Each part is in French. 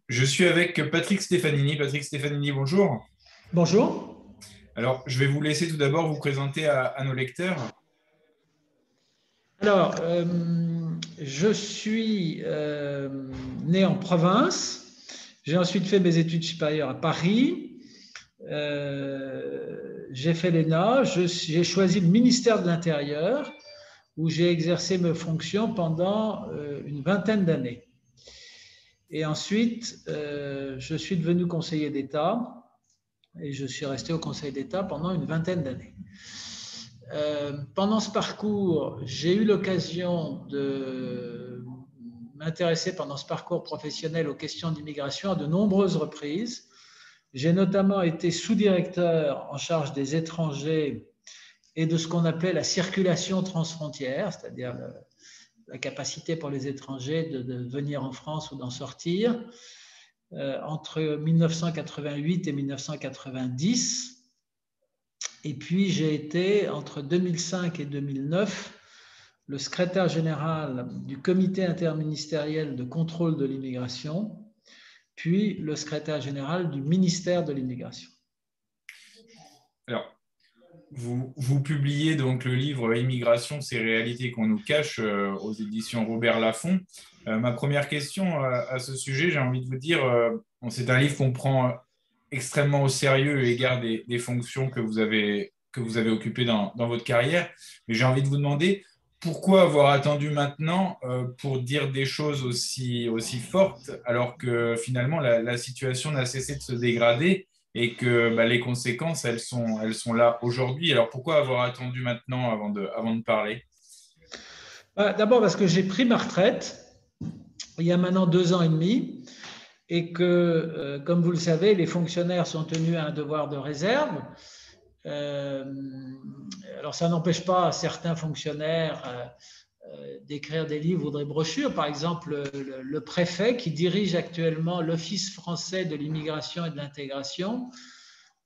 Je suis avec Patrick Stefanini. Patrick Stefanini, bonjour. Bonjour. Alors, je vais vous laisser tout d'abord vous présenter à nos lecteurs. Alors, je suis né en province. J'ai ensuite fait mes études supérieures à Paris. J'ai fait l'ENA. J'ai choisi le ministère de l'Intérieur où j'ai exercé mes fonctions pendant une vingtaine d'années. Et ensuite, je suis devenu conseiller d'État et je suis resté au Conseil d'État pendant une vingtaine d'années. Pendant ce parcours, j'ai eu l'occasion de m'intéresser pendant ce parcours professionnel aux questions d'immigration à de nombreuses reprises. J'ai notamment été sous-directeur en charge des étrangers et de ce qu'on appelait la circulation transfrontière, c'est-à-dire la capacité pour les étrangers de venir en France ou d'en sortir, entre 1988 et 1990. Et puis, j'ai été, entre 2005 et 2009, le secrétaire général du comité interministériel de contrôle de l'immigration, puis le secrétaire général du ministère de l'immigration. Alors, vous publiez donc le livre Immigration, ces réalités qu'on nous cache aux éditions Robert Laffont. Ma première question à ce sujet, j'ai envie de vous dire, c'est un livre qu'on prend extrêmement au sérieux eu égard des fonctions que vous avez occupées dans votre carrière. Mais j'ai envie de vous demander pourquoi avoir attendu maintenant pour dire des choses aussi fortes alors que finalement la situation n'a cessé de se dégrader et que les conséquences, elles sont là aujourd'hui. Alors pourquoi avoir attendu maintenant avant de parler? D'abord parce que j'ai pris ma retraite il y a maintenant 2 ans et demi et que, comme vous le savez, les fonctionnaires sont tenus à un devoir de réserve. Euh, alors, ça n'empêche pas certains fonctionnaires d'écrire des livres ou des brochures. Par exemple, le préfet qui dirige actuellement l'Office français de l'immigration et de l'intégration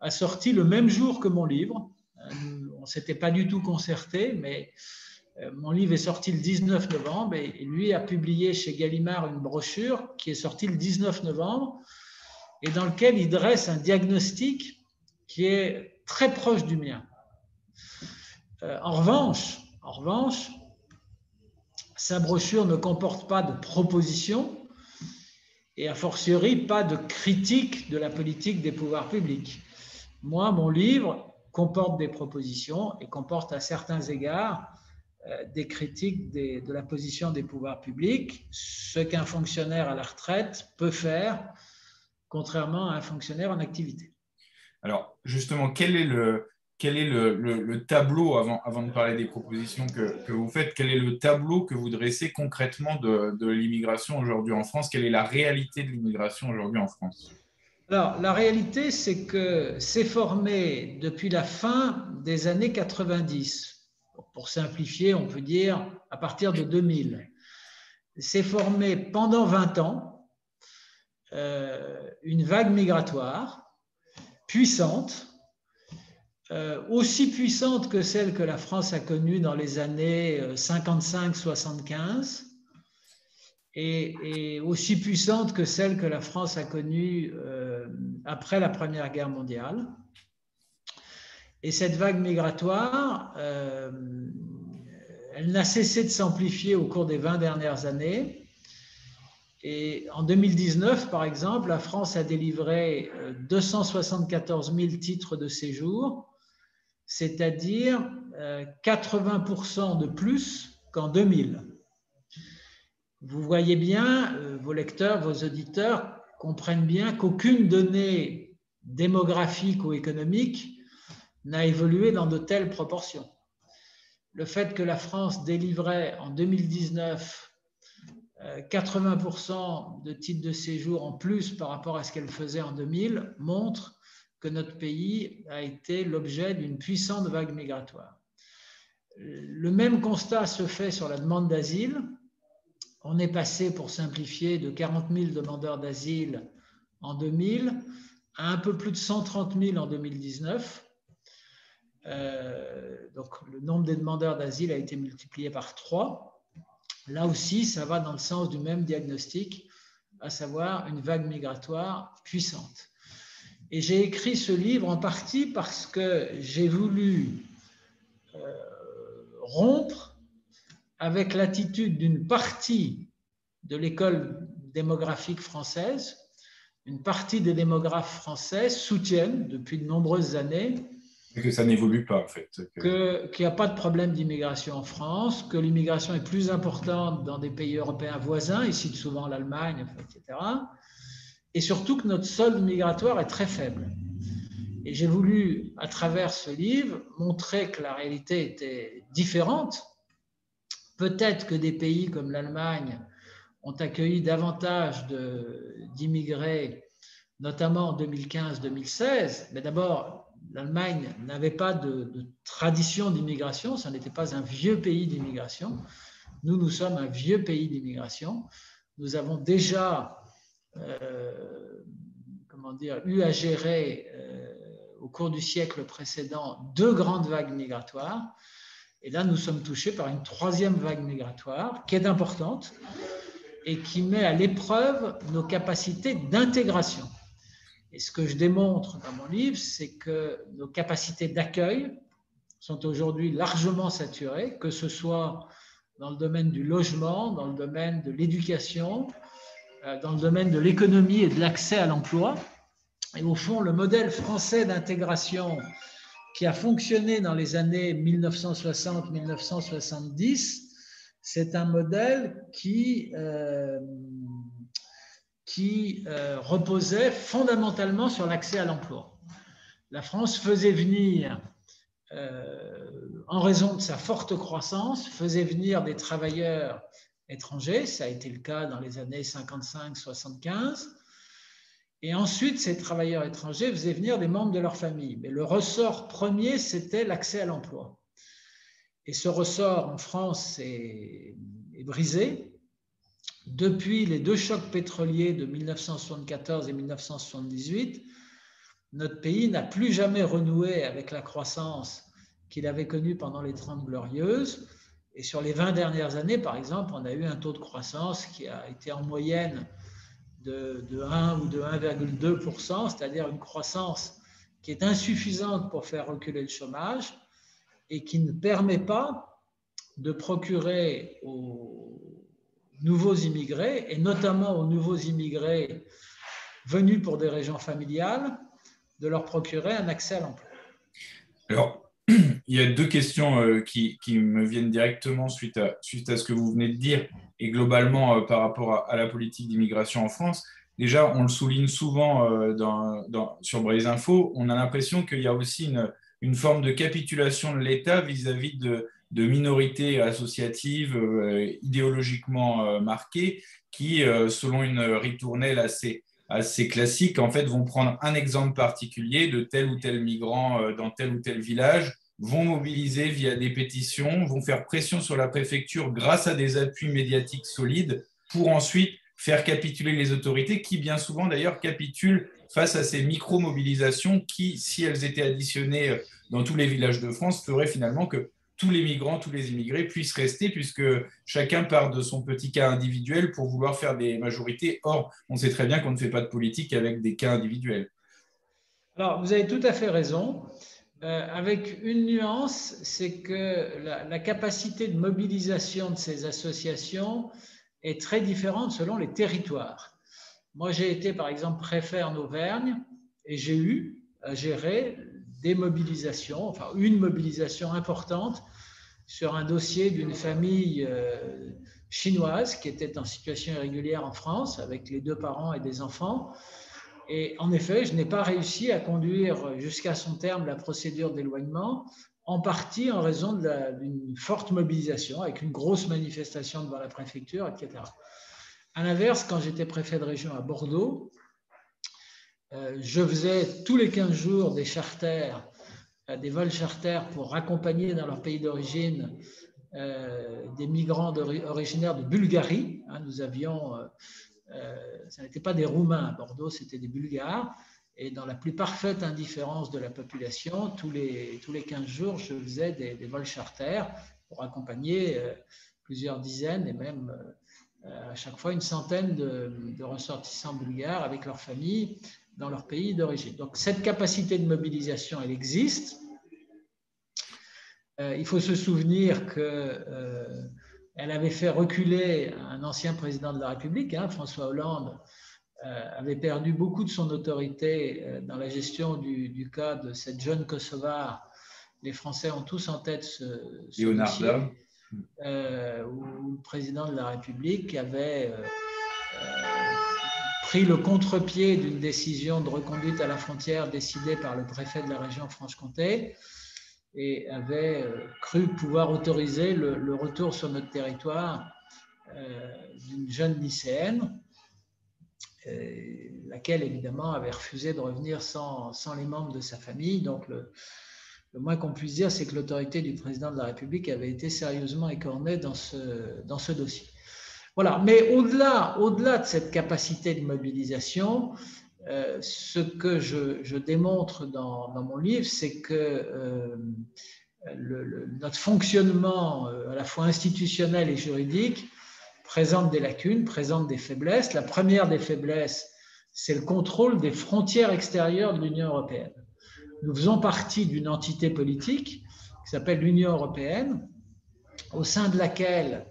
a sorti le même jour que mon livre. On ne s'était pas du tout concerté, mais mon livre est sorti le 19 novembre et lui a publié chez Gallimard une brochure qui est sortie le 19 novembre et dans lequel il dresse un diagnostic qui est très proche du mien. En revanche, sa brochure ne comporte pas de propositions et a fortiori pas de critique de la politique des pouvoirs publics. Moi, mon livre comporte des propositions et comporte à certains égards des critiques de la position des pouvoirs publics, ce qu'un fonctionnaire à la retraite peut faire, contrairement à un fonctionnaire en activité. Alors, justement, quel est le tableau, avant de parler des propositions que vous faites, quel est le tableau que vous dressez concrètement de l'immigration aujourd'hui en France? Quelle est la réalité de l'immigration aujourd'hui en France? Alors, la réalité, c'est que c'est formé depuis la fin des années 90. Pour simplifier, on peut dire à partir de 2000. C'est formé pendant 20 ans une vague migratoire puissante, aussi puissante que celle que la France a connue dans les années 55-75 et aussi puissante que celle que la France a connue après la Première Guerre mondiale. Et cette vague migratoire, elle n'a cessé de s'amplifier au cours des 20 dernières années. Et en 2019, par exemple, la France a délivré 274 000 titres de séjour, c'est-à-dire 80% de plus qu'en 2000. Vous voyez bien, vos lecteurs, vos auditeurs comprennent bien qu'aucune donnée démographique ou économique n'a évolué dans de telles proportions. Le fait que la France délivrait en 2019 80% de titres de séjour en plus par rapport à ce qu'elle faisait en 2000 montre que notre pays a été l'objet d'une puissante vague migratoire. Le même constat se fait sur la demande d'asile. On est passé, pour simplifier, de 40 000 demandeurs d'asile en 2000 à un peu plus de 130 000 en 2019. Donc, le nombre des demandeurs d'asile a été multiplié par 3. Là aussi, ça va dans le sens du même diagnostic, à savoir une vague migratoire puissante. Et j'ai écrit ce livre en partie parce que j'ai voulu rompre avec l'attitude d'une partie de l'école démographique française. Une partie des démographes français soutiennent depuis de nombreuses années que ça n'évolue pas, en fait. qu'il n'y a pas de problème d'immigration en France, que l'immigration est plus importante dans des pays européens voisins, ici souvent l'Allemagne, etc. Et surtout que notre solde migratoire est très faible. Et j'ai voulu, à travers ce livre, montrer que la réalité était différente. Peut-être que des pays comme l'Allemagne ont accueilli davantage d'immigrés, notamment en 2015-2016. Mais d'abord, l'Allemagne n'avait pas de tradition d'immigration, ça n'était pas un vieux pays d'immigration. Nous sommes un vieux pays d'immigration. Nous avons déjà eu à gérer au cours du siècle précédent 2 grandes vagues migratoires. Et là, nous sommes touchés par une 3e vague migratoire qui est importante et qui met à l'épreuve nos capacités d'intégration. Et ce que je démontre dans mon livre, c'est que nos capacités d'accueil sont aujourd'hui largement saturées, que ce soit dans le domaine du logement, dans le domaine de l'éducation, dans le domaine de l'économie et de l'accès à l'emploi. Et au fond, le modèle français d'intégration qui a fonctionné dans les années 1960-1970, c'est un modèle qui reposait fondamentalement sur l'accès à l'emploi. La France faisait venir, en raison de sa forte croissance, faisait venir des travailleurs étrangers, ça a été le cas dans les années 55-75, et ensuite ces travailleurs étrangers faisaient venir des membres de leur famille. Mais le ressort premier, c'était l'accès à l'emploi. Et ce ressort en France est brisé. Depuis les 2 chocs pétroliers de 1974 et 1978, notre pays n'a plus jamais renoué avec la croissance qu'il avait connue pendant les 30 Glorieuses. Et sur les 20 dernières années, par exemple, on a eu un taux de croissance qui a été en moyenne de 1 ou de 1,2%, c'est-à-dire une croissance qui est insuffisante pour faire reculer le chômage et qui ne permet pas de procurer aux nouveaux immigrés, et notamment aux nouveaux immigrés venus pour des régions familiales, de leur procurer un accès à l'emploi. Alors, il y a 2 questions qui me viennent directement suite à ce que vous venez de dire et globalement par rapport à la politique d'immigration en France. Déjà, on le souligne souvent sur Braise Info, on a l'impression qu'il y a aussi une forme de capitulation de l'État vis-à-vis de minorités associatives idéologiquement marquées qui, selon une ritournelle assez classiques, en fait, vont prendre un exemple particulier de tel ou tel migrant dans tel ou tel village, vont mobiliser via des pétitions, vont faire pression sur la préfecture grâce à des appuis médiatiques solides pour ensuite faire capituler les autorités qui, bien souvent d'ailleurs, capitulent face à ces micro-mobilisations qui, si elles étaient additionnées dans tous les villages de France, feraient finalement que tous les migrants, tous les immigrés puissent rester puisque chacun part de son petit cas individuel pour vouloir faire des majorités. Or, on sait très bien qu'on ne fait pas de politique avec des cas individuels. Alors, vous avez tout à fait raison, avec une nuance, c'est que la capacité de mobilisation de ces associations est très différente selon les territoires. Moi, j'ai été par exemple préfet en Auvergne et j'ai eu à gérer des mobilisations, enfin une mobilisation importante sur un dossier d'une famille chinoise qui était en situation irrégulière en France avec les 2 parents et des enfants. Et en effet, je n'ai pas réussi à conduire jusqu'à son terme la procédure d'éloignement, en partie en raison d'une forte mobilisation avec une grosse manifestation devant la préfecture, etc. À l'inverse, quand j'étais préfet de région à Bordeaux, je faisais tous les 15 jours des charters, des vols charters pour accompagner dans leur pays d'origine des migrants originaires de Bulgarie. Nous avions, ça n'était pas des Roumains à Bordeaux, c'était des Bulgares. Et dans la plus parfaite indifférence de la population, tous les 15 jours, je faisais des vols charters pour accompagner plusieurs dizaines et même à chaque fois une centaine de ressortissants bulgares avec leur famille dans leur pays d'origine. Donc cette capacité de mobilisation, elle existe. Il faut se souvenir qu'elle avait fait reculer un ancien président de la République, François Hollande, avait perdu beaucoup de son autorité dans la gestion du cas de cette jeune Kosovare. Les Français ont tous en tête ce dossier, où le président de la République avait pris le contre-pied d'une décision de reconduite à la frontière décidée par le préfet de la région Franche-Comté et avait cru pouvoir autoriser le retour sur notre territoire d'une jeune lycéenne, laquelle évidemment avait refusé de revenir sans les membres de sa famille. Donc le moins qu'on puisse dire, c'est que l'autorité du président de la République avait été sérieusement écornée dans ce dossier. Voilà. Mais au-delà de cette capacité de mobilisation, ce que je démontre dans mon livre, c'est que notre fonctionnement à la fois institutionnel et juridique présente des lacunes, présente des faiblesses. La première des faiblesses, c'est le contrôle des frontières extérieures de l'Union européenne. Nous faisons partie d'une entité politique qui s'appelle l'Union européenne, au sein de laquelle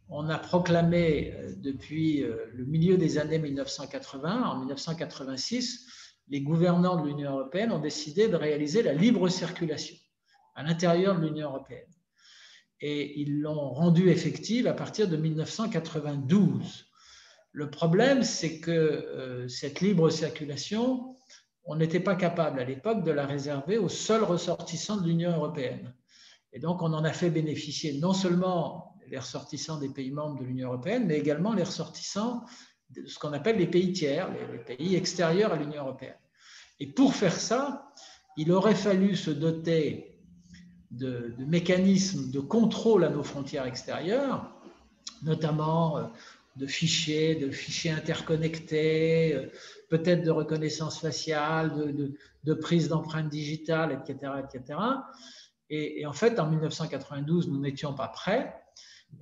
on a proclamé depuis le milieu des années 1980, en 1986, les gouvernants de l'Union européenne ont décidé de réaliser la libre circulation à l'intérieur de l'Union européenne. Et ils l'ont rendue effective à partir de 1992. Le problème, c'est que cette libre circulation, on n'était pas capable à l'époque de la réserver aux seuls ressortissants de l'Union européenne. Et donc, on en a fait bénéficier non seulement les ressortissants des pays membres de l'Union européenne, mais également les ressortissants de ce qu'on appelle les pays tiers, les pays extérieurs à l'Union européenne. Et pour faire ça, il aurait fallu se doter de mécanismes de contrôle à nos frontières extérieures, notamment de fichiers interconnectés, peut-être de reconnaissance faciale, de prise d'empreintes digitales, etc., etc. Et en fait, en 1992, nous n'étions pas prêts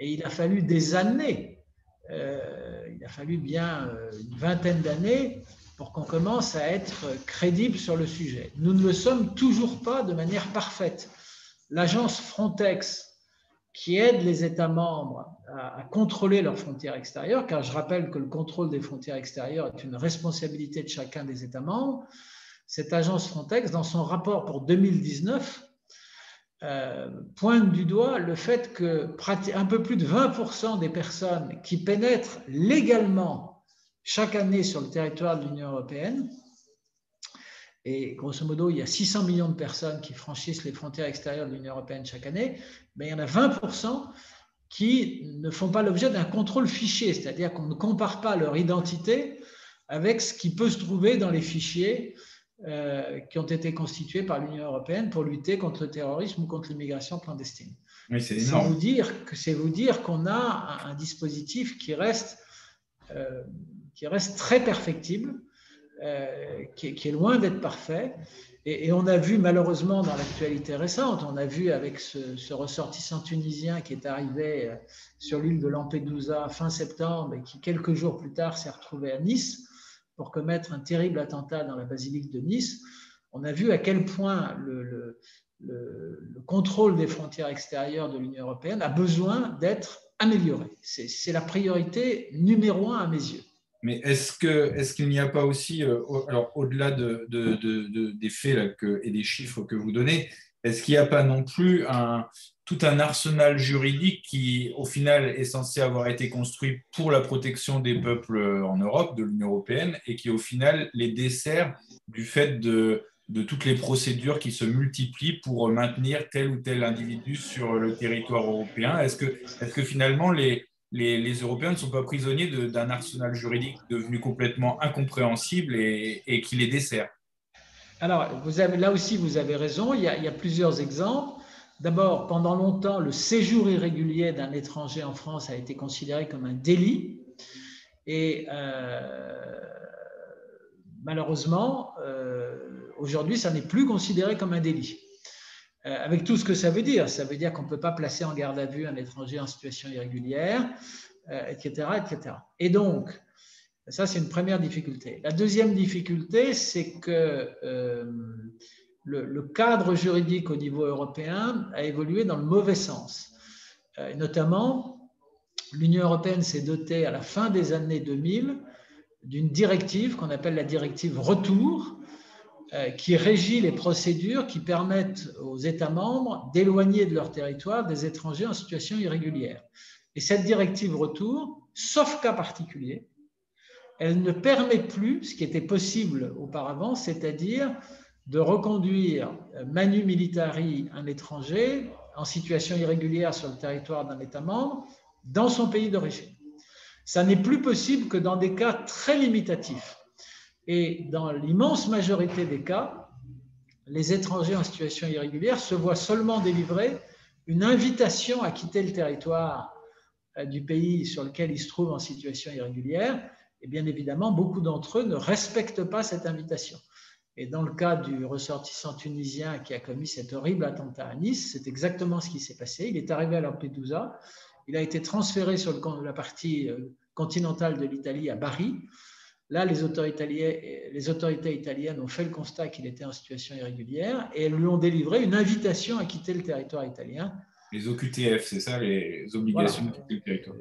et il a fallu des années, il a fallu bien une vingtaine d'années pour qu'on commence à être crédible sur le sujet. Nous ne le sommes toujours pas de manière parfaite. L'agence Frontex, qui aide les États membres à contrôler leurs frontières extérieures, car je rappelle que le contrôle des frontières extérieures est une responsabilité de chacun des États membres, cette agence Frontex, dans son rapport pour 2019, pointe du doigt le fait que un peu plus de 20% des personnes qui pénètrent légalement chaque année sur le territoire de l'Union européenne, et grosso modo, il y a 600 millions de personnes qui franchissent les frontières extérieures de l'Union européenne chaque année, mais il y en a 20% qui ne font pas l'objet d'un contrôle fichier, c'est-à-dire qu'on ne compare pas leur identité avec ce qui peut se trouver dans les fichiers qui ont été constitués par l'Union européenne pour lutter contre le terrorisme ou contre l'immigration clandestine. Oui, c'est énorme. C'est vous dire qu'on a un dispositif qui reste très perfectible, qui est loin d'être parfait. Et on a vu malheureusement dans l'actualité récente, on a vu avec ce ressortissant tunisien qui est arrivé sur l'île de Lampedusa fin septembre et qui quelques jours plus tard s'est retrouvé à Nice pour commettre un terrible attentat dans la basilique de Nice. On a vu à quel point le contrôle des frontières extérieures de l'Union européenne a besoin d'être amélioré. C'est la priorité numéro 1 à mes yeux. Mais est-ce qu'il n'y a pas aussi, alors au-delà des faits là, et des chiffres que vous donnez, est-ce qu'il n'y a pas non plus tout un arsenal juridique qui, au final, est censé avoir été construit pour la protection des peuples en Europe, de l'Union européenne, et qui, au final, les dessert du fait de toutes les procédures qui se multiplient pour maintenir tel ou tel individu sur le territoire européen? Est-ce que finalement, les Européens ne sont pas prisonniers d'un arsenal juridique devenu complètement incompréhensible et qui les dessert? Alors, là aussi, vous avez raison. Il y a plusieurs exemples. D'abord, pendant longtemps, le séjour irrégulier d'un étranger en France a été considéré comme un délit. Et malheureusement, aujourd'hui, ça n'est plus considéré comme un délit. Avec tout ce que ça veut dire. Ça veut dire qu'on ne peut pas placer en garde à vue un étranger en situation irrégulière. etc., etc. Et donc, ça, c'est une première difficulté. La deuxième difficulté, c'est que le cadre juridique au niveau européen a évolué dans le mauvais sens. Notamment, l'Union européenne s'est dotée à la fin des années 2000 d'une directive qu'on appelle la directive Retour, qui régit les procédures qui permettent aux États membres d'éloigner de leur territoire des étrangers en situation irrégulière. Et cette directive Retour, sauf cas particulier, elle ne permet plus ce qui était possible auparavant, c'est-à-dire de reconduire manu militari un étranger en situation irrégulière sur le territoire d'un État membre dans son pays d'origine. Ça n'est plus possible que dans des cas très limitatifs. Et dans l'immense majorité des cas, les étrangers en situation irrégulière se voient seulement délivrer une invitation à quitter le territoire du pays sur lequel ils se trouvent en situation irrégulière. Et bien évidemment, beaucoup d'entre eux ne respectent pas cette invitation. Et dans le cas du ressortissant tunisien qui a commis cet horrible attentat à Nice, c'est exactement ce qui s'est passé. Il est arrivé à Lampedusa, il a été transféré sur la partie continentale de l'Italie à Bari. Là, les autorités italiennes ont fait le constat qu'il était en situation irrégulière et elles lui ont délivré une invitation à quitter le territoire italien. Les OQTF, c'est ça, les obligations de quitter le territoire.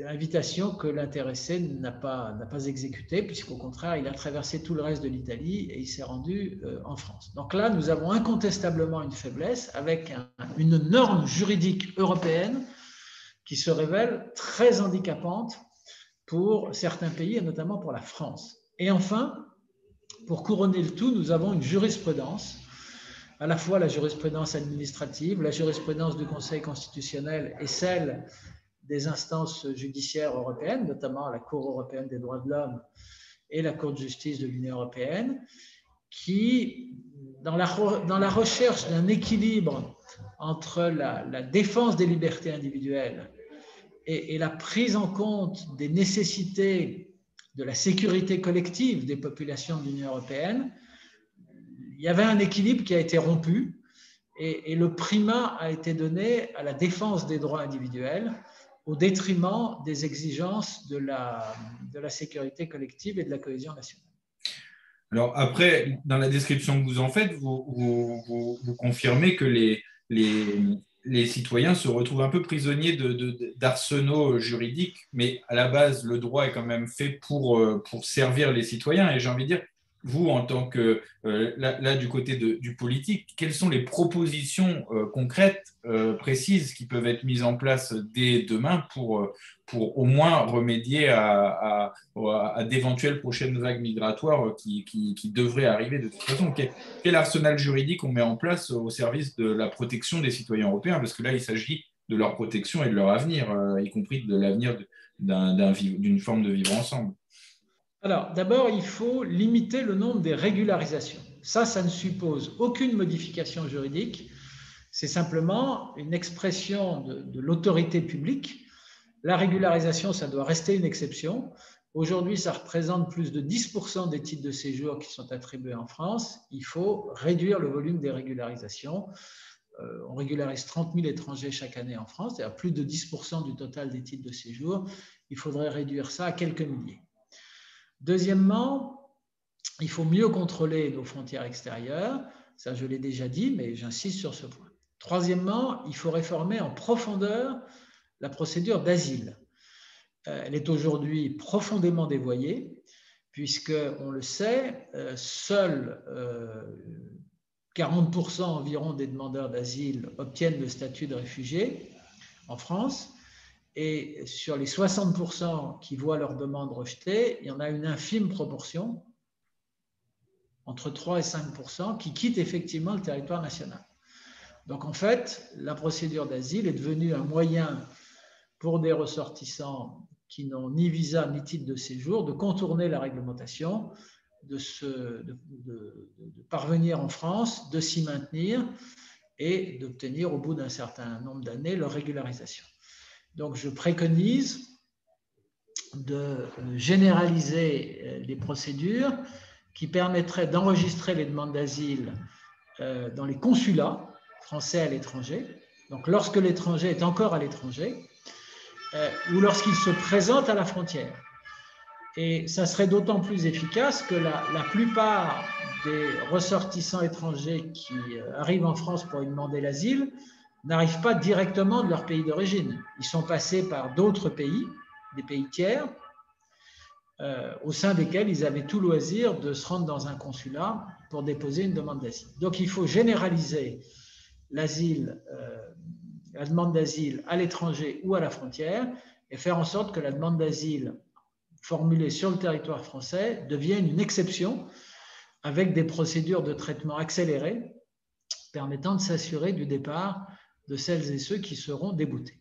Invitation que l'intéressé n'a pas exécutée, puisqu'au contraire, il a traversé tout le reste de l'Italie et il s'est rendu en France. Donc là, nous avons incontestablement une faiblesse avec une norme juridique européenne qui se révèle très handicapante pour certains pays, et notamment pour la France. Et enfin, pour couronner le tout, nous avons une jurisprudence, à la fois la jurisprudence administrative, la jurisprudence du Conseil constitutionnel et celle des instances judiciaires européennes, notamment la Cour européenne des droits de l'homme et la Cour de justice de l'Union européenne, qui, dans la recherche d'un équilibre entre la défense des libertés individuelles et la prise en compte des nécessités de la sécurité collective des populations de l'Union européenne, il y avait un équilibre qui a été rompu et le primat a été donné à la défense des droits individuels au détriment des exigences de la sécurité collective et de la cohésion nationale. Alors après, dans la description que vous en faites, vous confirmez que les citoyens se retrouvent un peu prisonniers d'arsenaux juridiques, mais à la base, le droit est quand même fait pour servir les citoyens. Et j'ai envie de dire, vous, en tant que, là du côté du politique, quelles sont les propositions concrètes, précises, qui peuvent être mises en place dès demain pour au moins remédier à d'éventuelles prochaines vagues migratoires qui devraient arriver de toute façon? Quel arsenal juridique on met en place au service de la protection des citoyens européens? Parce que là, il s'agit de leur protection et de leur avenir, y compris de l'avenir d'une forme de vivre ensemble. Alors, d'abord, il faut limiter le nombre des régularisations. Ça ne suppose aucune modification juridique. C'est simplement une expression de l'autorité publique. La régularisation, ça doit rester une exception. Aujourd'hui, ça représente plus de 10% des titres de séjour qui sont attribués en France. Il faut réduire le volume des régularisations. On régularise 30 000 étrangers chaque année en France, c'est-à-dire plus de 10% du total des titres de séjour. Il faudrait réduire ça à quelques milliers. Deuxièmement, il faut mieux contrôler nos frontières extérieures. Ça, je l'ai déjà dit, mais j'insiste sur ce point. Troisièmement, il faut réformer en profondeur la procédure d'asile. Elle est aujourd'hui profondément dévoyée, puisque, on le sait, seuls 40% environ des demandeurs d'asile obtiennent le statut de réfugié en France. Et sur les 60% qui voient leur demande rejetée, il y en a une infime proportion, entre 3 et 5%, qui quittent effectivement le territoire national. Donc en fait, la procédure d'asile est devenue un moyen pour des ressortissants qui n'ont ni visa ni titre de séjour de contourner la réglementation, de parvenir en France, de s'y maintenir et d'obtenir au bout d'un certain nombre d'années leur régularisation. Donc, je préconise de généraliser les procédures qui permettraient d'enregistrer les demandes d'asile dans les consulats français à l'étranger. Donc, lorsque l'étranger est encore à l'étranger, ou lorsqu'ils se présentent à la frontière. Et ça serait d'autant plus efficace que la plupart des ressortissants étrangers qui arrivent en France pour y demander l'asile n'arrivent pas directement de leur pays d'origine. Ils sont passés par d'autres pays, des pays tiers, au sein desquels ils avaient tout loisir de se rendre dans un consulat pour déposer une demande d'asile. Donc il faut généraliser l'asile, la demande d'asile à l'étranger ou à la frontière et faire en sorte que la demande d'asile formulée sur le territoire français devienne une exception avec des procédures de traitement accélérées permettant de s'assurer du départ de celles et ceux qui seront déboutés.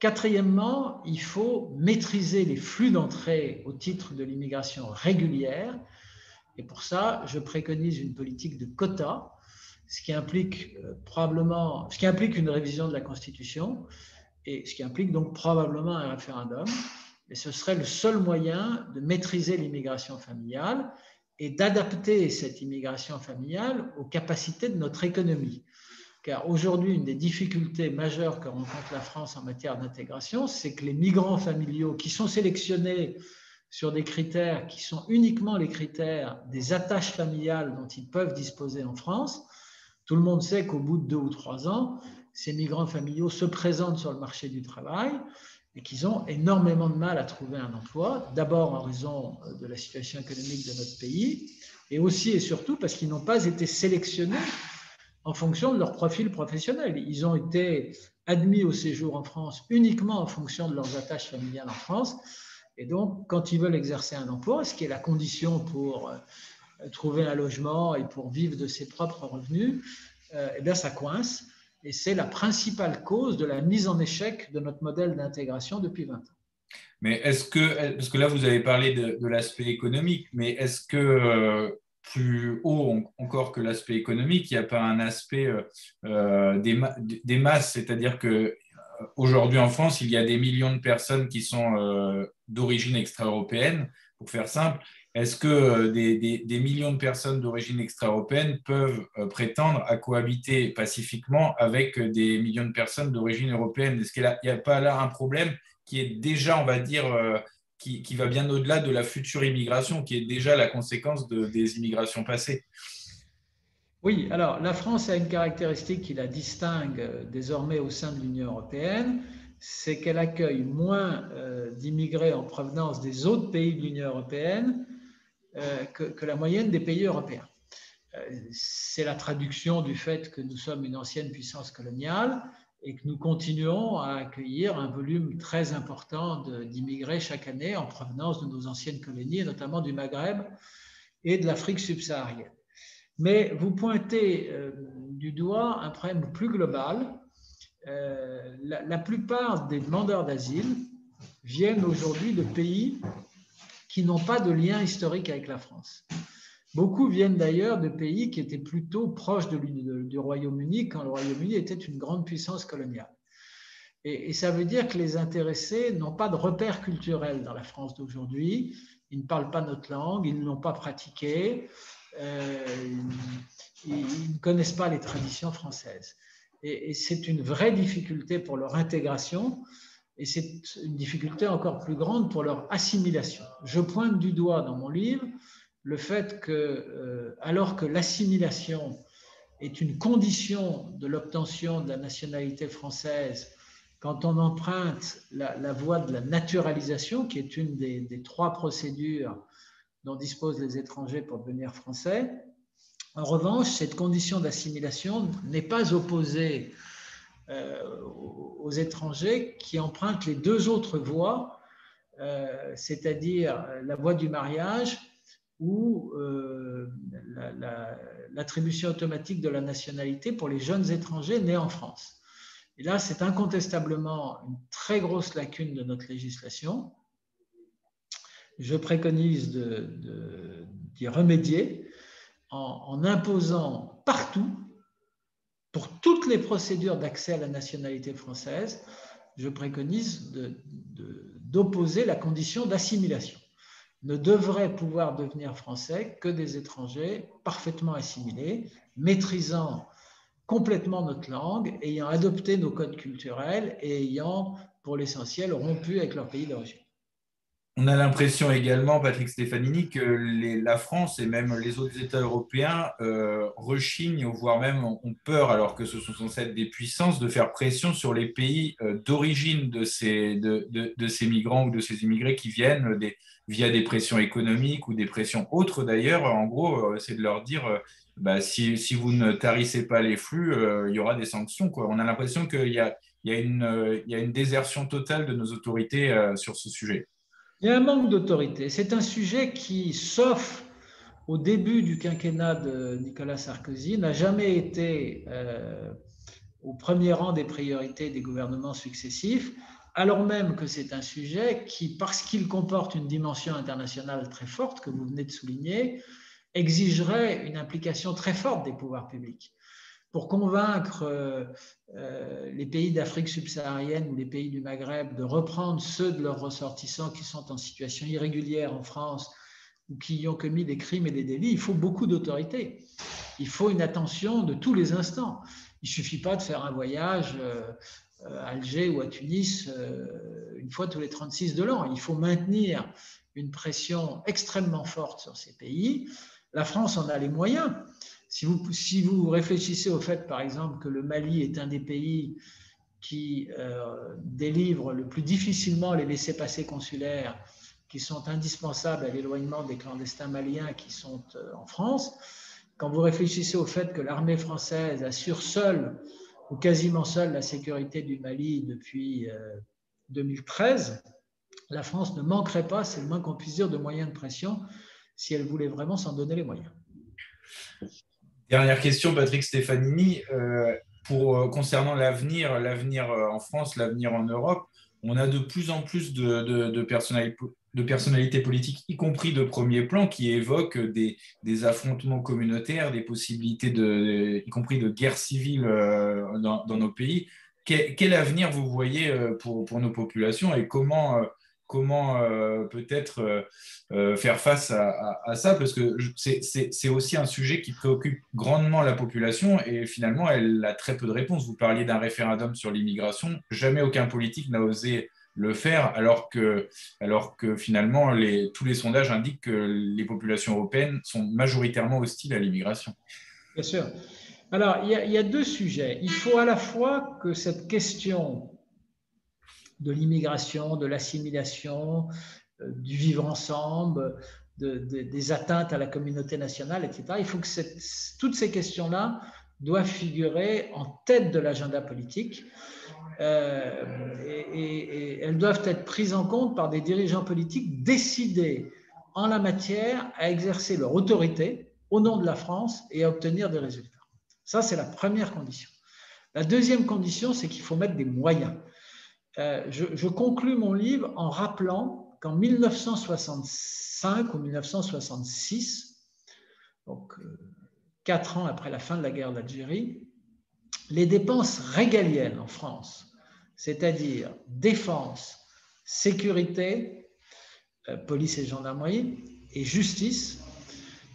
Quatrièmement, il faut maîtriser les flux d'entrée au titre de l'immigration régulière. Et pour ça, je préconise une politique de quotas, ce qui implique une révision de la Constitution et ce qui implique donc probablement un référendum. Et ce serait le seul moyen de maîtriser l'immigration familiale et d'adapter cette immigration familiale aux capacités de notre économie. Car aujourd'hui, une des difficultés majeures que rencontre la France en matière d'intégration, c'est que les migrants familiaux qui sont sélectionnés sur des critères qui sont uniquement les critères des attaches familiales dont ils peuvent disposer en France, tout le monde sait qu'au bout de 2 ou 3 ans, ces migrants familiaux se présentent sur le marché du travail et qu'ils ont énormément de mal à trouver un emploi, d'abord en raison de la situation économique de notre pays, et aussi et surtout parce qu'ils n'ont pas été sélectionnés en fonction de leur profil professionnel. Ils ont été admis au séjour en France uniquement en fonction de leurs attaches familiales en France. Et donc, quand ils veulent exercer un emploi, ce qui est la condition pour trouver un logement et pour vivre de ses propres revenus, eh bien, ça coince. Et c'est la principale cause de la mise en échec de notre modèle d'intégration depuis 20 ans. Mais parce que là, vous avez parlé de l'aspect économique, mais est-ce que plus haut encore que l'aspect économique, il n'y a pas un aspect des masses, c'est-à-dire que aujourd'hui en France, il y a des millions de personnes qui sont d'origine extra-européenne, pour faire simple. Est-ce que des millions de personnes d'origine extra-européenne peuvent prétendre à cohabiter pacifiquement avec des millions de personnes d'origine européenne? Est-ce qu'il n'y a pas là un problème qui est déjà, on va dire, qui va bien au-delà de la future immigration, qui est déjà la conséquence des immigrations passées? Oui, alors la France a une caractéristique qui la distingue désormais au sein de l'Union européenne, c'est qu'elle accueille moins d'immigrés en provenance des autres pays de l'Union européenne que la moyenne des pays européens. C'est la traduction du fait que nous sommes une ancienne puissance coloniale et que nous continuons à accueillir un volume très important d'immigrés chaque année en provenance de nos anciennes colonies, notamment du Maghreb et de l'Afrique subsaharienne. Mais vous pointez du doigt un problème plus global. La plupart des demandeurs d'asile viennent aujourd'hui de pays qui n'ont pas de lien historique avec la France. Beaucoup viennent d'ailleurs de pays qui étaient plutôt proches du Royaume-Uni quand le Royaume-Uni était une grande puissance coloniale. Et ça veut dire que les intéressés n'ont pas de repères culturels dans la France d'aujourd'hui. Ils ne parlent pas notre langue, ils ne l'ont pas pratiquée, ils ne connaissent pas les traditions françaises. Et c'est une vraie difficulté pour leur intégration. Et c'est une difficulté encore plus grande pour leur assimilation. Je pointe du doigt dans mon livre le fait que, alors que l'assimilation est une condition de l'obtention de la nationalité française, quand on emprunte la voie de la naturalisation, qui est une des 3 procédures dont disposent les étrangers pour devenir français, en revanche, cette condition d'assimilation n'est pas opposée aux étrangers qui empruntent les 2 autres voies, c'est-à-dire la voie du mariage ou l'attribution automatique de la nationalité pour les jeunes étrangers nés en France. Et là, c'est incontestablement une très grosse lacune de notre législation. Je préconise d'y remédier en imposant partout, pour toutes les procédures d'accès à la nationalité française, je préconise d'opposer la condition d'assimilation. Ne devraient pouvoir devenir français que des étrangers parfaitement assimilés, maîtrisant complètement notre langue, ayant adopté nos codes culturels et ayant pour l'essentiel, rompu avec leur pays d'origine. On a l'impression également, Patrick Stefanini, que la France et même les autres États européens rechignent, voire même ont peur, alors que ce sont censés être des puissances, de faire pression sur les pays d'origine de ces migrants ou de ces immigrés qui viennent via des pressions économiques ou des pressions autres d'ailleurs. En gros, c'est de leur dire, si vous ne tarissez pas les flux, il y aura des sanctions, quoi. On a l'impression qu'il y a une désertion totale de nos autorités sur ce sujet. Il y a un manque d'autorité. C'est un sujet qui, sauf au début du quinquennat de Nicolas Sarkozy, n'a jamais été au premier rang des priorités des gouvernements successifs, alors même que c'est un sujet qui, parce qu'il comporte une dimension internationale très forte, que vous venez de souligner, exigerait une implication très forte des pouvoirs publics. Pour convaincre les pays d'Afrique subsaharienne ou les pays du Maghreb de reprendre ceux de leurs ressortissants qui sont en situation irrégulière en France ou qui y ont commis des crimes et des délits, il faut beaucoup d'autorité. Il faut une attention de tous les instants. Il ne suffit pas de faire un voyage à Alger ou à Tunis une fois tous les 36 de l'an. Il faut maintenir une pression extrêmement forte sur ces pays. La France en a les moyens. Si vous réfléchissez au fait, par exemple, que le Mali est un des pays qui délivre le plus difficilement les laissez-passer consulaires qui sont indispensables à l'éloignement des clandestins maliens qui sont en France, quand vous réfléchissez au fait que l'armée française assure seule ou quasiment seule la sécurité du Mali depuis 2013, la France ne manquerait pas, c'est le moins qu'on puisse dire, de moyens de pression si elle voulait vraiment s'en donner les moyens. Dernière question, Patrick Stefanini. Concernant l'avenir en France, l'avenir en Europe, on a de plus en plus de personnalités politiques, y compris de premier plan, qui évoquent des affrontements communautaires, des possibilités, y compris de guerre civile dans nos pays. Quel avenir vous voyez pour nos populations et comment peut-être faire face à ça, parce que c'est aussi un sujet qui préoccupe grandement la population et finalement elle a très peu de réponses. Vous parliez d'un référendum sur l'immigration, jamais aucun politique n'a osé le faire, alors que finalement tous les sondages indiquent que les populations européennes sont majoritairement hostiles à l'immigration. Bien sûr. Alors, il y a deux sujets. Il faut à la fois que cette question de l'immigration, de l'assimilation, du vivre ensemble, des atteintes à la communauté nationale, etc. Il faut que toutes ces questions-là doivent figurer en tête de l'agenda politique et elles doivent être prises en compte par des dirigeants politiques décidés en la matière à exercer leur autorité au nom de la France et à obtenir des résultats. Ça, c'est la première condition. La deuxième condition, c'est qu'il faut mettre des moyens. Je conclus mon livre en rappelant qu'en 1965 ou 1966, donc 4 ans après la fin de la guerre d'Algérie, les dépenses régaliennes en France, c'est-à-dire défense, sécurité, police et gendarmerie et justice,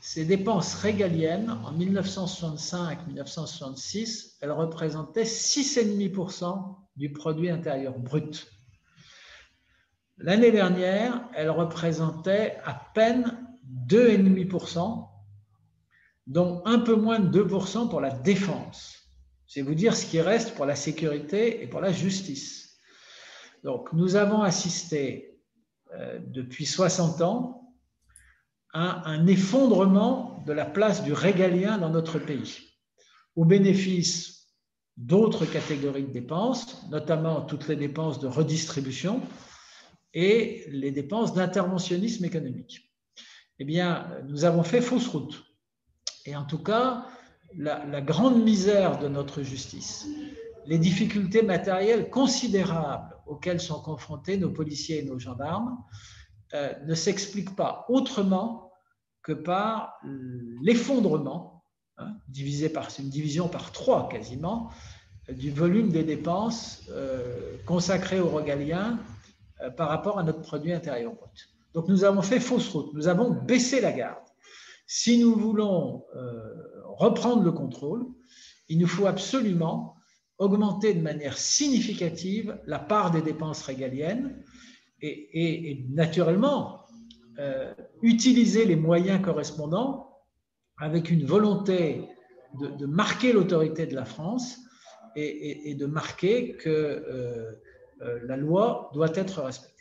ces dépenses régaliennes en 1965-1966, elles représentaient 6,5% du produit intérieur brut. L'année dernière, elles représentaient à peine 2,5%, dont un peu moins de 2% pour la défense. C'est vous dire ce qui reste pour la sécurité et pour la justice. Donc, nous avons assisté depuis 60 ans à un effondrement de la place du régalien dans notre pays, au bénéfice d'autres catégories de dépenses, notamment toutes les dépenses de redistribution et les dépenses d'interventionnisme économique. Eh bien, nous avons fait fausse route. Et en tout cas, la grande misère de notre justice, les difficultés matérielles considérables auxquelles sont confrontés nos policiers et nos gendarmes ne s'expliquent pas autrement que par l'effondrement, c'est une division par 3 quasiment, du volume des dépenses consacrées aux régaliens par rapport à notre produit intérieur brut. Donc nous avons fait fausse route, nous avons baissé la garde. Si nous voulons reprendre le contrôle, il nous faut absolument augmenter de manière significative la part des dépenses régaliennes et naturellement utiliser les moyens correspondants avec une volonté de marquer l'autorité de la France et de marquer que la loi doit être respectée.